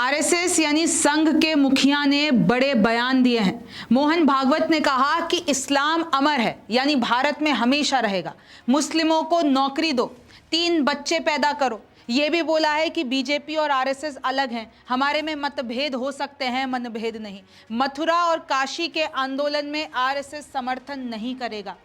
RSS यानी संघ के मुखिया ने बड़े बयान दिए हैं। मोहन भागवत ने कहा कि इस्लाम अमर है, यानी भारत में हमेशा रहेगा। मुस्लिमों को नौकरी दो, 3 बच्चे पैदा करो। ये भी बोला है कि बीजेपी और आरएसएस अलग हैं, हमारे में मतभेद हो सकते हैं, मनभेद नहीं। मथुरा और काशी के आंदोलन में आरएसएस समर्थन नहीं करेगा।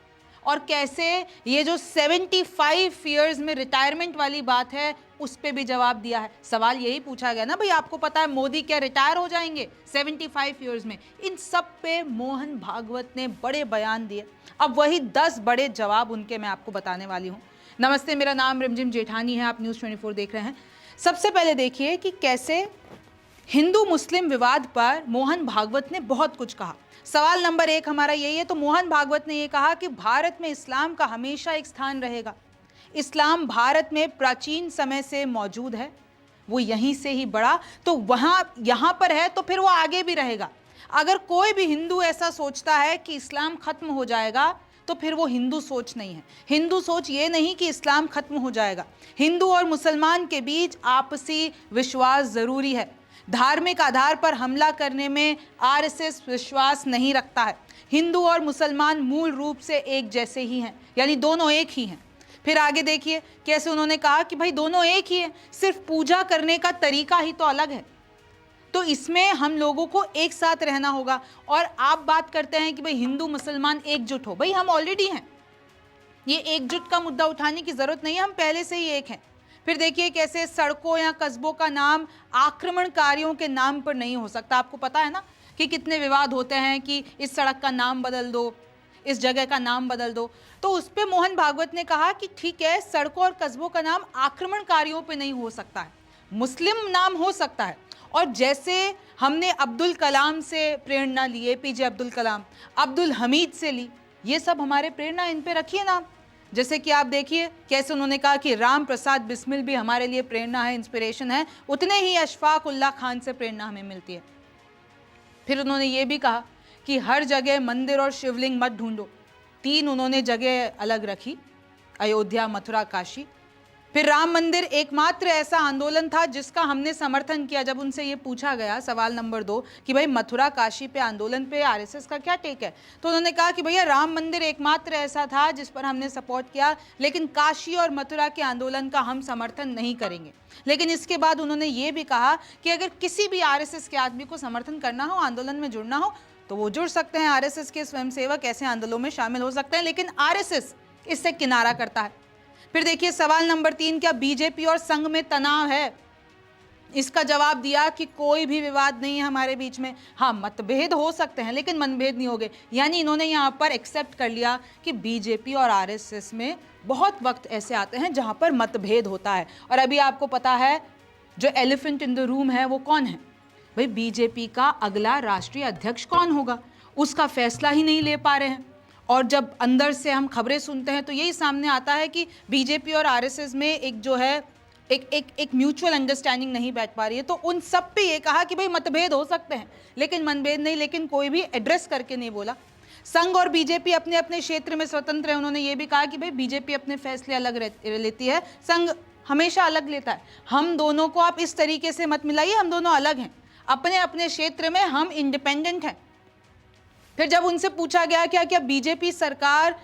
और कैसे ये जो 75 ईयर्स में रिटायरमेंट वाली बात है उस पे भी जवाब दिया है। सवाल यही पूछा गया ना भाई, आपको पता है मोदी क्या रिटायर हो जाएंगे 75 ईयर्स में? इन सब पे मोहन भागवत ने बड़े बयान दिए। अब वही 10 बड़े जवाब उनके मैं आपको बताने वाली हूँ। नमस्ते, मेरा नाम रिमझिम जेठानी है, आप न्यूज़ 24 देख रहे हैं। सबसे पहले देखिए कि कैसे हिंदू मुस्लिम विवाद पर मोहन भागवत ने बहुत कुछ कहा। सवाल नंबर 1 हमारा यही है। तो मोहन भागवत ने यह कहा कि भारत में इस्लाम का हमेशा एक स्थान रहेगा। इस्लाम भारत में प्राचीन समय से मौजूद है, वो यहीं से ही बढ़ा, तो यहाँ पर है तो फिर वो आगे भी रहेगा। अगर कोई भी हिंदू ऐसा सोचता है कि इस्लाम खत्म हो जाएगा तो फिर वो हिंदू सोच नहीं है। हिंदू सोच ये नहीं कि इस्लाम खत्म हो जाएगा। हिंदू और मुसलमान के बीच आपसी विश्वास जरूरी है। धार्मिक आधार पर हमला करने में आरएसएस विश्वास नहीं रखता है। हिंदू और मुसलमान मूल रूप से एक जैसे ही हैं, यानी दोनों एक ही हैं। फिर आगे देखिए कैसे उन्होंने कहा कि भाई दोनों एक ही है, सिर्फ पूजा करने का तरीका ही तो अलग है। तो इसमें हम लोगों को एक साथ रहना होगा। और आप बात करते हैं कि भाई हिंदू मुसलमान एकजुट हो, भाई हम ऑलरेडी हैं, ये एकजुट का मुद्दा उठाने की जरूरत नहीं है, हम पहले से ही एक हैं। फिर देखिए कैसे सड़कों या कस्बों का नाम आक्रमणकारियों के नाम पर नहीं हो सकता। आपको पता है ना कि कितने विवाद होते हैं कि इस सड़क का नाम बदल दो, इस जगह का नाम बदल दो। तो उस पर मोहन भागवत ने कहा कि ठीक है, सड़कों और कस्बों का नाम आक्रमणकारियों पे नहीं हो सकता है, मुस्लिम नाम हो सकता है। और जैसे हमने अब्दुल कलाम से प्रेरणा ली, एपीजे अब्दुल कलाम, अब्दुल हमीद से ली, ये सब हमारे प्रेरणा, इन पे रखिए नाम। जैसे कि आप देखिए कैसे उन्होंने कहा कि राम प्रसाद बिस्मिल भी हमारे लिए प्रेरणा है, इंस्पिरेशन है, उतने ही अशफाक उल्लाह खान से प्रेरणा हमें मिलती है। फिर उन्होंने ये भी कहा कि हर जगह मंदिर और शिवलिंग मत ढूंढो। 3 उन्होंने जगह अलग रखी, अयोध्या, मथुरा, काशी। फिर राम मंदिर एकमात्र ऐसा आंदोलन था जिसका हमने समर्थन किया। जब उनसे ये पूछा गया सवाल नंबर 2 कि भाई मथुरा काशी पे आंदोलन पे आरएसएस का क्या टेक है, तो उन्होंने कहा कि भैया राम मंदिर एकमात्र ऐसा था जिस पर हमने सपोर्ट किया, लेकिन काशी और मथुरा के आंदोलन का हम समर्थन नहीं करेंगे। लेकिन इसके बाद उन्होंने ये भी कहा कि अगर किसी भी आरएसएस के आदमी को समर्थन करना हो, आंदोलन में जुड़ना हो, तो वो जुड़ सकते हैं। आरएसएस के स्वयंसेवक ऐसे आंदोलनों में शामिल हो सकते हैं, लेकिन आरएसएस इससे किनारा करता है। फिर देखिए सवाल नंबर 3, क्या बीजेपी और संघ में तनाव है? इसका जवाब दिया कि कोई भी विवाद नहीं है हमारे बीच में। हाँ, मतभेद हो सकते हैं लेकिन मनभेद नहीं होंगे। यानी इन्होंने यहाँ पर एक्सेप्ट कर लिया कि बीजेपी और आरएसएस में बहुत वक्त ऐसे आते हैं जहाँ पर मतभेद होता है। और अभी आपको पता है जो एलिफेंट इन द रूम है वो कौन है? भाई बीजेपी का अगला राष्ट्रीय अध्यक्ष कौन होगा, उसका फैसला ही नहीं ले पा रहे हैं। और जब अंदर से हम खबरें सुनते हैं तो यही सामने आता है कि बीजेपी और आरएसएस में एक जो है एक म्यूचुअल अंडरस्टैंडिंग नहीं बैठ पा रही है। तो उन सब पे ये कहा कि भाई मतभेद हो सकते हैं लेकिन मनभेद नहीं, लेकिन कोई भी एड्रेस करके नहीं बोला। संघ और बीजेपी अपने अपने क्षेत्र में स्वतंत्र है। उन्होंने ये भी कहा कि भाई बीजेपी अपने फैसले अलग लेती है, संघ हमेशा अलग लेता है। हम दोनों को आप इस तरीके से मत मिलाइए, हम दोनों अलग हैं, अपने अपने क्षेत्र में हम इंडिपेंडेंट हैं। फिर जब उनसे पूछा गया क्या बीजेपी सरकार,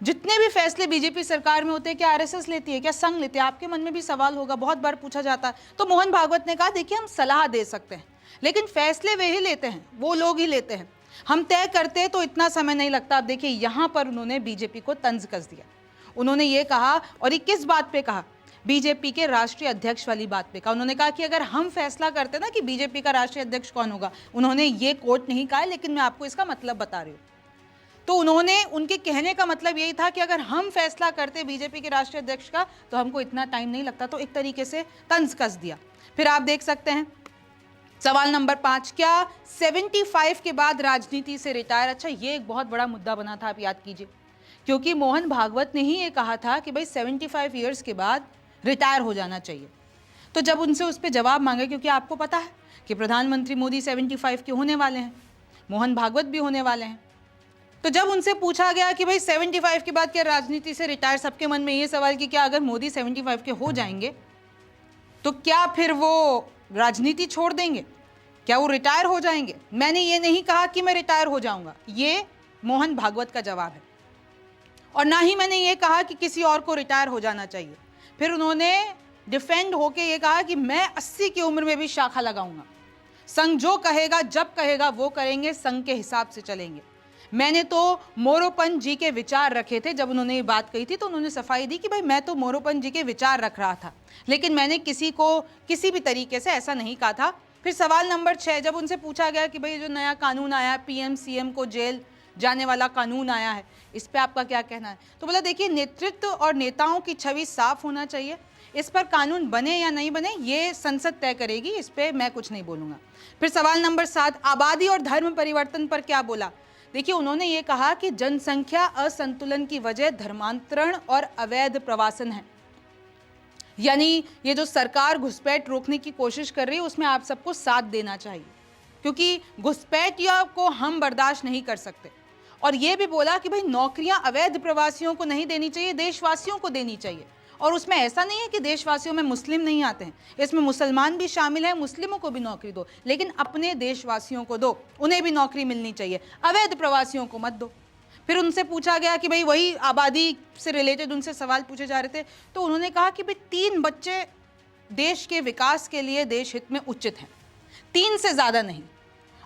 जितने भी फैसले बीजेपी सरकार में होते हैं क्या आरएसएस लेती है, क्या संघ लेते हैं? आपके मन में भी सवाल होगा, बहुत बार पूछा जाता है। तो मोहन भागवत ने कहा देखिए हम सलाह दे सकते हैं लेकिन फैसले वे ही लेते हैं, वो लोग ही लेते हैं, हम तय करते हैं तो इतना समय नहीं लगता। अब देखिए यहाँ पर उन्होंने बीजेपी को तंज कस दिया। उन्होंने ये कहा, और ये किस बात पे कहा? बीजेपी के राष्ट्रीय अध्यक्ष वाली बात पे कहा। उन्होंने कहा कि अगर हम फैसला करते ना कि बीजेपी का राष्ट्रीय अध्यक्ष कौन होगा, उन्होंने ये कोट नहीं कहा लेकिन मैं आपको इसका मतलब बता रही हूँ। तो उन्होंने, उनके कहने का मतलब यही था कि अगर हम फैसला करते बीजेपी के राष्ट्रीय अध्यक्ष का तो हमको इतना टाइम नहीं लगता। तो एक तरीके से तंज कस दिया। फिर आप देख सकते हैं सवाल नंबर 5, क्या 75 के बाद राजनीति से रिटायर? अच्छा, ये एक बहुत बड़ा मुद्दा बना था, आप याद कीजिए, क्योंकि मोहन भागवत ने ही ये कहा था कि भाई 75 ईयर्स के बाद रिटायर हो जाना चाहिए। तो जब उनसे उस पर जवाब मांगे, क्योंकि आपको पता है कि प्रधानमंत्री मोदी 75 के होने वाले हैं, मोहन भागवत भी होने वाले हैं, तो जब उनसे पूछा गया कि भाई 75 के बाद क्या राजनीति से रिटायर, सबके मन में ये सवाल कि क्या अगर मोदी 75 के हो जाएंगे तो क्या फिर वो राजनीति छोड़ देंगे? क्या वो रिटायर हो जाएंगे? मैंने ये नहीं कहा कि मैं रिटायर हो जाऊंगा, ये मोहन भागवत का जवाब है। और ना ही मैंने ये कहा कि किसी और को रिटायर हो जाना चाहिए। फिर उन्होंने डिफेंड होके ये कहा कि मैं 80 की उम्र में भी शाखा लगाऊंगा, संघ जो कहेगा जब कहेगा वो करेंगे, संघ के हिसाब से चलेंगे। मैंने तो मोरोपंत जी के विचार रखे थे। जब उन्होंने ये बात कही थी तो उन्होंने सफाई दी कि भाई मैं तो मोरोपंत जी के विचार रख रहा था, लेकिन मैंने किसी को किसी भी तरीके से ऐसा नहीं कहा था। फिर सवाल नंबर 6, जब उनसे पूछा गया कि भाई जो नया कानून आया, पीएम सीएम को जेल जाने वाला कानून आया है, इस पे आपका क्या कहना है? तो बोला देखिए, नेतृत्व और नेताओं की छवि साफ होना चाहिए, इस पर कानून बने या नहीं बने ये संसद तय करेगी, इस पे मैं कुछ नहीं बोलूँगा। फिर सवाल नंबर 7, आबादी और धर्म परिवर्तन पर क्या बोला? देखिए, उन्होंने ये कहा कि जनसंख्या असंतुलन की वजह धर्मांतरण और अवैध प्रवासन है। यानी ये जो सरकार घुसपैठ रोकने की कोशिश कर रही है उसमें आप सबको साथ देना चाहिए, क्योंकि घुसपैठियों को हम बर्दाश्त नहीं कर सकते। और ये भी बोला कि भाई नौकरियां अवैध प्रवासियों को नहीं देनी चाहिए, देशवासियों को देनी चाहिए। और उसमें ऐसा नहीं है कि देशवासियों में मुस्लिम नहीं आते हैं, इसमें मुसलमान भी शामिल हैं, मुस्लिमों को भी नौकरी दो, लेकिन अपने देशवासियों को दो, उन्हें भी नौकरी मिलनी चाहिए, अवैध प्रवासियों को मत दो। फिर उनसे पूछा गया कि भाई वही आबादी से रिलेटेड उनसे सवाल पूछे जा रहे थे, तो उन्होंने कहा कि भाई 3 बच्चे देश के विकास के लिए देश हित में उचित हैं, 3 से ज़्यादा नहीं,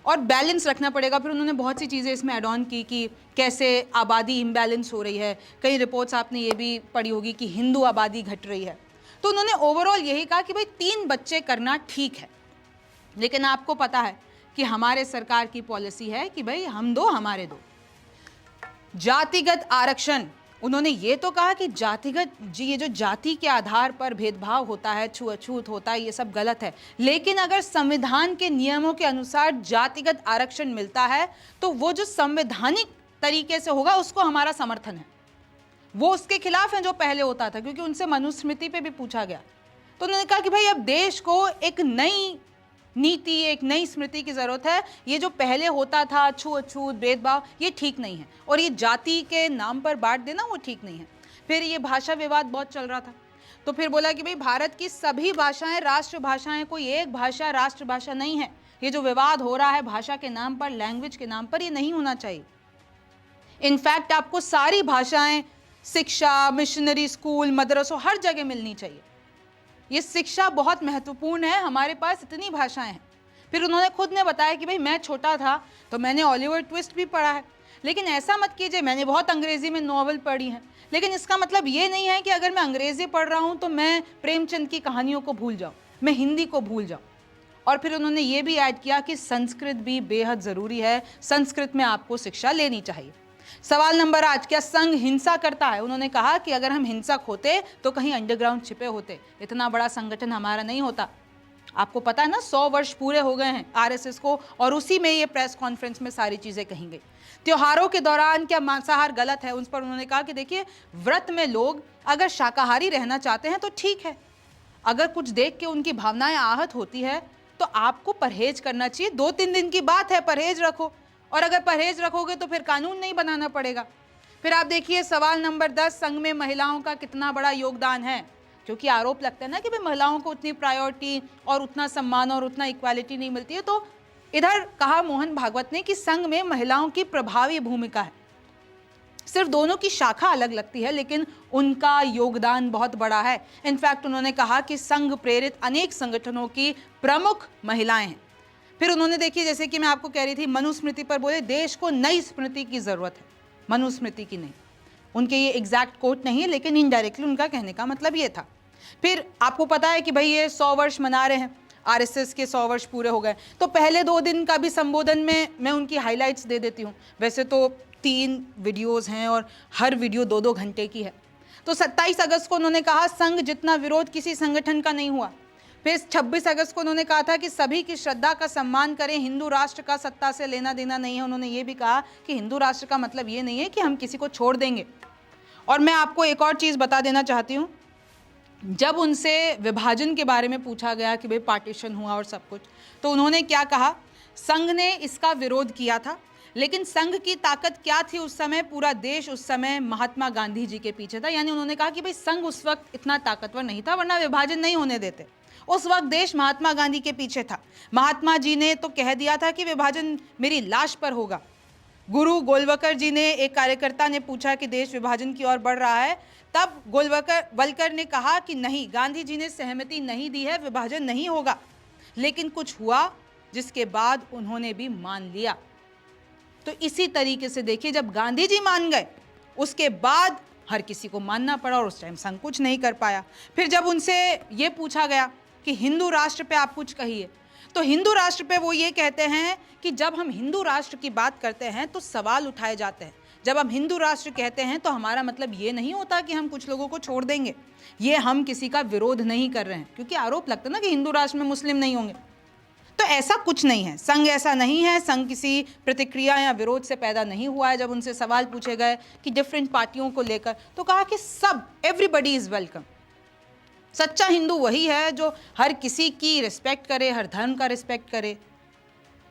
और बैलेंस रखना पड़ेगा। फिर उन्होंने बहुत सी चीज़ें इसमें ऐड ऑन की कि कैसे आबादी इम्बैलेंस हो रही है। कई रिपोर्ट्स आपने ये भी पढ़ी होगी कि हिंदू आबादी घट रही है। तो उन्होंने ओवरऑल यही कहा कि भाई 3 बच्चे करना ठीक है, लेकिन आपको पता है कि हमारे सरकार की पॉलिसी है कि भाई हम दो हमारे दो। जातिगत आरक्षण, उन्होंने ये तो कहा कि ये जो जाति के आधार पर भेदभाव होता है, छूअछूत होता है, ये सब गलत है, लेकिन अगर संविधान के नियमों के अनुसार जातिगत आरक्षण मिलता है तो वो जो संवैधानिक तरीके से होगा उसको हमारा समर्थन है। वो उसके खिलाफ है जो पहले होता था, क्योंकि उनसे मनुस्मृति पे भी पूछा गया। तो उन्होंने कहा कि भाई अब देश को एक नई नीति, एक नई स्मृति की ज़रूरत है। ये जो पहले होता था छूअछूत, भेदभाव, ये ठीक नहीं है, और ये जाति के नाम पर बांट देना वो ठीक नहीं है। फिर ये भाषा विवाद बहुत चल रहा था, तो फिर बोला कि भाई भारत की सभी भाषाएं राष्ट्रभाषाएं, कोई एक भाषा राष्ट्रभाषा नहीं है। ये जो विवाद हो रहा है भाषा के नाम पर, लैंग्वेज के नाम पर, ये नहीं होना चाहिए। इनफैक्ट आपको सारी भाषाएं शिक्षा, मिशनरी स्कूल, मदरसों, हर जगह मिलनी चाहिए। ये शिक्षा बहुत महत्वपूर्ण है, हमारे पास इतनी भाषाएं हैं। फिर उन्होंने खुद ने बताया कि भाई मैं छोटा था तो मैंने ऑलिवर ट्विस्ट भी पढ़ा है, लेकिन ऐसा मत कीजिए, मैंने बहुत अंग्रेजी में नॉवल पढ़ी हैं, लेकिन इसका मतलब ये नहीं है कि अगर मैं अंग्रेजी पढ़ रहा हूँ तो मैं प्रेमचंद की कहानियों को भूल जाऊँ, मैं हिंदी को भूल जाऊँ। और फिर उन्होंने ये भी ऐड किया कि संस्कृत भी बेहद ज़रूरी है, संस्कृत में आपको शिक्षा लेनी चाहिए। सवाल नंबर 8, क्या संघ हिंसा करता है? उन्होंने कहा कि अगर हम हिंसक होते तो कहीं अंडरग्राउंड छिपे होते, इतना बड़ा संगठन हमारा नहीं होता। आपको पता है ना, 100 वर्ष पूरे हो गए हैं आरएसएस को, और उसी में ये प्रेस कॉन्फ्रेंस में सारी चीज़ें कही गई। त्योहारों के दौरान क्या मांसाहार गलत है? उस पर उन्होंने कहा कि देखिए, व्रत में लोग अगर शाकाहारी रहना चाहते हैं तो ठीक है, अगर कुछ देख के उनकी भावनाएं आहत होती है तो आपको परहेज करना चाहिए। 2-3 दिन की बात है, परहेज रखो, और अगर परहेज रखोगे तो फिर कानून नहीं बनाना पड़ेगा। फिर आप देखिए सवाल नंबर 10, संघ में महिलाओं का कितना बड़ा योगदान है? क्योंकि आरोप लगता है ना कि भाई महिलाओं को उतनी प्रायोरिटी और उतना सम्मान और उतना इक्वालिटी नहीं मिलती है। तो इधर कहा मोहन भागवत ने कि संघ में महिलाओं की प्रभावी भूमिका है। सिर्फ दोनों की शाखा अलग लगती है, लेकिन उनका योगदान बहुत बड़ा है। इनफैक्ट उन्होंने कहा कि संघ प्रेरित अनेक संगठनों की प्रमुख महिलाएं हैं। फिर उन्होंने देखिए, जैसे कि मैं आपको कह रही थी, मनुस्मृति पर बोले देश को नई स्मृति की ज़रूरत है, मनुस्मृति की नहीं। उनके ये एग्जैक्ट कोट नहीं है, लेकिन इनडायरेक्टली उनका कहने का मतलब ये था। फिर आपको पता है कि भाई ये 100 वर्ष मना रहे हैं, आरएसएस के 100 वर्ष पूरे हो गए, तो पहले 2 दिन का भी संबोधन में मैं उनकी हाइलाइट्स दे देती हूँ। वैसे तो 3 वीडियोज़ हैं और हर वीडियो 2-2 घंटे की है। तो 27 अगस्त को उन्होंने कहा संघ जितना विरोध किसी संगठन का नहीं हुआ। फिर 26 अगस्त को उन्होंने कहा था कि सभी की श्रद्धा का सम्मान करें, हिंदू राष्ट्र का सत्ता से लेना देना नहीं है। उन्होंने ये भी कहा कि हिंदू राष्ट्र का मतलब ये नहीं है कि हम किसी को छोड़ देंगे। और मैं आपको एक और चीज़ बता देना चाहती हूँ, जब उनसे विभाजन के बारे में पूछा गया कि भाई पार्टीशन हुआ और सब कुछ, तो उन्होंने क्या कहा, संघ ने इसका विरोध किया था, लेकिन संघ की ताकत क्या थी उस समय? पूरा देश उस समय महात्मा गांधी जी के पीछे था। यानी उन्होंने कहा कि भाई संघ उस वक्त इतना ताकतवर नहीं था, वरना विभाजन नहीं होने देते। उस वक्त देश महात्मा गांधी के पीछे था। महात्मा जी ने तो कह दिया था कि विभाजन मेरी लाश पर होगा। गुरु गोलवलकर जी ने, एक कार्यकर्ता ने पूछा कि देश विभाजन की ओर बढ़ रहा है, तब गोलवलकर ने कहा कि नहीं, गांधी जी ने सहमति नहीं दी है, विभाजन नहीं होगा। लेकिन कुछ हुआ जिसके बाद उन्होंने भी मान लिया। तो इसी तरीके से देखिए, जब गांधी जी मान गए उसके बाद हर किसी को मानना पड़ा और उस टाइम संघ कुछ नहीं कर पाया। फिर जब उनसे ये पूछा गया कि हिंदू राष्ट्र पे आप कुछ कहिए, तो हिंदू राष्ट्र पे वो ये कहते हैं कि जब हम हिंदू राष्ट्र की बात करते हैं तो सवाल उठाए जाते हैं। जब हम हिंदू राष्ट्र कहते हैं तो हमारा मतलब ये नहीं होता कि हम कुछ लोगों को छोड़ देंगे। ये हम किसी का विरोध नहीं कर रहे हैं, क्योंकि आरोप लगता है ना कि हिंदू राष्ट्र में मुस्लिम नहीं होंगे। तो ऐसा कुछ नहीं है, संघ ऐसा नहीं है। संघ किसी प्रतिक्रिया या विरोध से पैदा नहीं हुआ है। जब उनसे सवाल पूछे गए कि डिफरेंट पार्टियों को लेकर, तो कहा कि सब, एवरीबडी इज वेलकम। सच्चा हिंदू वही है जो हर किसी की रिस्पेक्ट करे, हर धर्म का रिस्पेक्ट करे।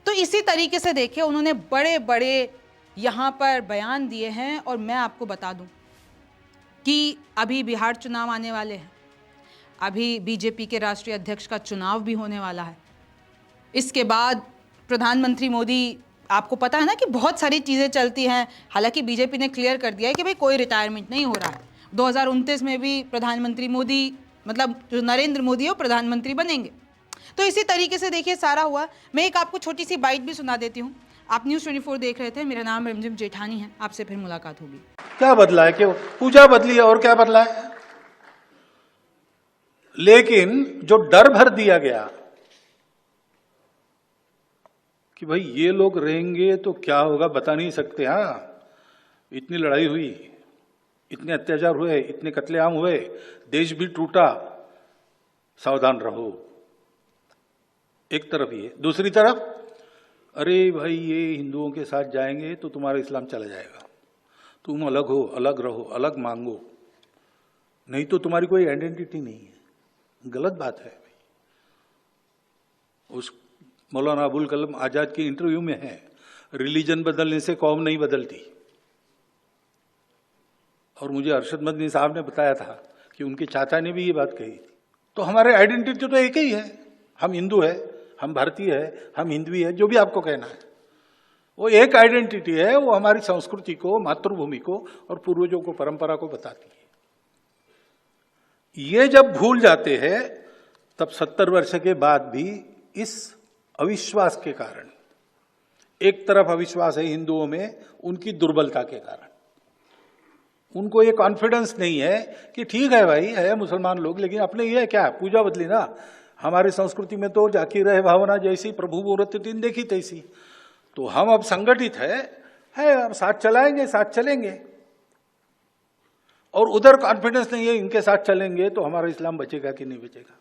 तो इसी तरीके से देखिए, उन्होंने बड़े बड़े यहाँ पर बयान दिए हैं। और मैं आपको बता दूं कि अभी बिहार चुनाव आने वाले हैं, अभी बीजेपी के राष्ट्रीय अध्यक्ष का चुनाव भी होने वाला है। इसके बाद प्रधानमंत्री मोदी, आपको पता है ना कि बहुत सारी चीज़ें चलती हैं। हालांकि बीजेपी ने क्लियर कर दिया है कि भाई कोई रिटायरमेंट नहीं हो रहा है। 2029 में भी प्रधानमंत्री मोदी, मतलब जो नरेंद्र मोदी है, वो प्रधानमंत्री बनेंगे। तो इसी तरीके से देखिए सारा हुआ। मैं एक आपको छोटी सी बाइट भी सुना देती हूँ। आप न्यूज़ 24 देख रहे थे। मेरा नाम रिमझिम जेठानी है। आपसे फिर मुलाकात होगी। क्या बदला है? क्यों पूजा बदली है और क्या बदला है? लेकिन जो डर भर दिया गया कि भाई ये लोग रहेंगे तो क्या होगा बता नहीं सकते। हाँ, इतनी लड़ाई हुई, इतने अत्याचार हुए, इतने कत्लेआम हुए, देश भी टूटा, सावधान रहो। एक तरफ ये, दूसरी तरफ अरे भाई ये हिंदुओं के साथ जाएंगे तो तुम्हारा इस्लाम चला जाएगा, तुम अलग हो, अलग रहो, अलग मांगो, नहीं तो तुम्हारी कोई आइडेंटिटी नहीं है। गलत बात है भाई। उस मौलाना अबुल कलाम आजाद की इंटरव्यू में है, रिलीजन बदलने से कौम नहीं बदलती। और मुझे अरशद मदनी साहब ने बताया था कि उनके चाचा ने भी ये बात कही थी। तो हमारे आइडेंटिटी तो एक ही है, हम हिंदू है, हम भारतीय है, हम हिंदवी है, जो भी आपको कहना है, वो एक आइडेंटिटी है। वो हमारी संस्कृति को, मातृभूमि को और पूर्वजों को, परंपरा को बताती है। ये जब भूल जाते हैं तब 70 वर्ष के बाद भी इस अविश्वास के कारण, एक तरफ अविश्वास है हिंदुओं में उनकी दुर्बलता के कारण, उनको ये कॉन्फिडेंस नहीं है कि ठीक है भाई है मुसलमान लोग, लेकिन अपने ये क्या पूजा बदली ना, हमारी संस्कृति में तो जाकी रहे भावना जैसी, प्रभु मुहूर्त दिन देखी तैसी, तो हम अब संगठित है अब साथ चलाएंगे, साथ चलेंगे। और उधर कॉन्फिडेंस नहीं है, इनके साथ चलेंगे तो हमारा इस्लाम बचेगा कि नहीं बचेगा,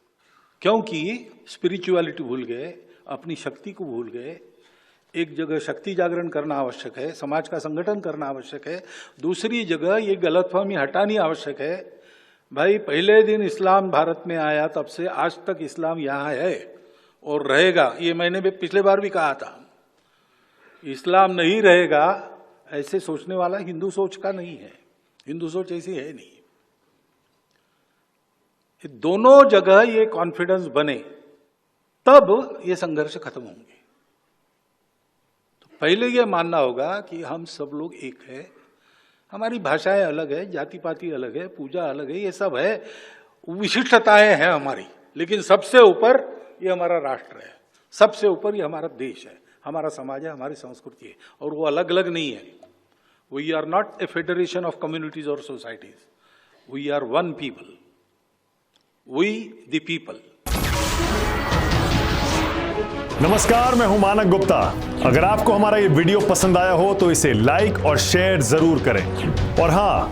क्योंकि स्पिरिचुअलिटी भूल गए, अपनी शक्ति को भूल गए। एक जगह शक्ति जागरण करना आवश्यक है, समाज का संगठन करना आवश्यक है, दूसरी जगह ये गलतफहमी हटानी आवश्यक है। भाई पहले दिन इस्लाम भारत में आया तब से आज तक इस्लाम यहाँ है और रहेगा। ये मैंने भी पिछले बार भी कहा था, इस्लाम नहीं रहेगा ऐसे सोचने वाला हिंदू सोच का नहीं है, हिंदू सोच ऐसी है नहीं। दोनों जगह ये कॉन्फिडेंस बने तब ये संघर्ष खत्म होंगे। तो पहले ये मानना होगा कि हम सब लोग एक है, हमारी भाषाएं अलग है, जाति पाति अलग है, पूजा अलग है, ये सब है, विशिष्टताएं हैं हमारी, लेकिन सबसे ऊपर ये हमारा राष्ट्र है, सबसे ऊपर ये हमारा देश है, हमारा समाज है, हमारी संस्कृति है, और वो अलग अलग नहीं है। We are not a federation of communities और societies, we are one people, we the people. नमस्कार, मैं हूं मानक गुप्ता। अगर आपको हमारा ये वीडियो पसंद आया हो तो इसे लाइक और शेयर जरूर करें, और हां,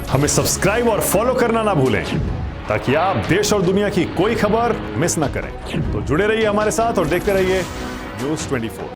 हमें सब्सक्राइब और फॉलो करना ना भूलें ताकि आप देश और दुनिया की कोई खबर मिस ना करें। तो जुड़े रहिए हमारे साथ और देखते रहिए न्यूज़ 24।